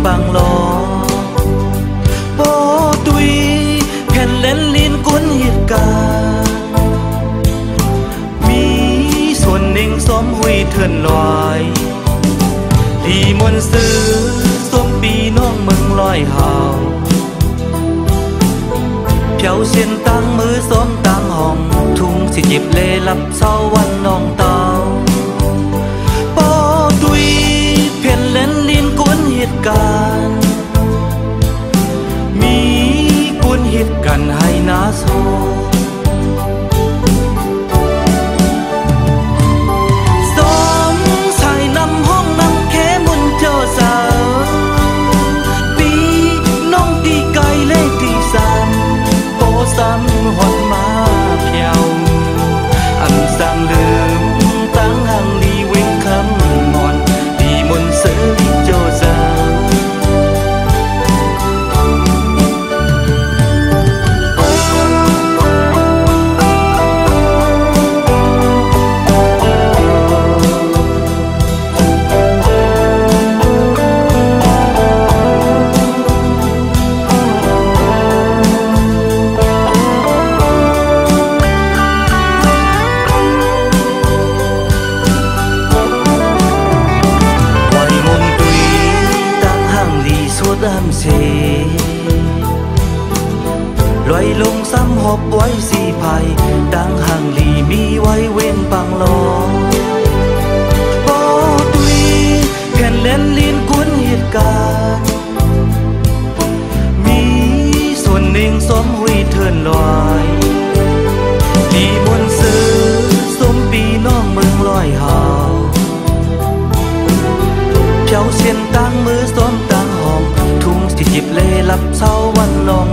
bằng lo bố tuy khen lên liên cuốn hiệt cả mi xuân ninh xóm huy thườn loài thì muôn sư xóm piน้องมึงลอยหาวเพียวเชียนตั้งมือซ้อมตั้งห้องทุ่งสิจิบเลลับเศร้าวันน้องเตาปอตุยเพียนเล่นลิ้นกวนเหตุการณ์มีกวนเหตุกันให้นาโซซ้อมใส่นำห้องนำแค่มุนเจ้าสาวปีน้องตีไกลเลขที่สามซ้ำหอดมาเพียวอันสั่งลืมตั้งหังลีเว้งคำนอนดีมนเสือลิโจซาลอยลงซ้ำหอบไว้สีภัยดังห่างหลีมีไว้เว้นปังลอปอตุยแผ่นเล่นลิ้นกวนเหตุการณ์มีส่วนหนึ่งสมหุยเทินลอยดีมนซื้อสมปีน้องมึงลอยหาวเพียวเชียนตั้งมือซ้อมตั้งห้องทุ่งสิจิบเลลับเศร้าวันลอง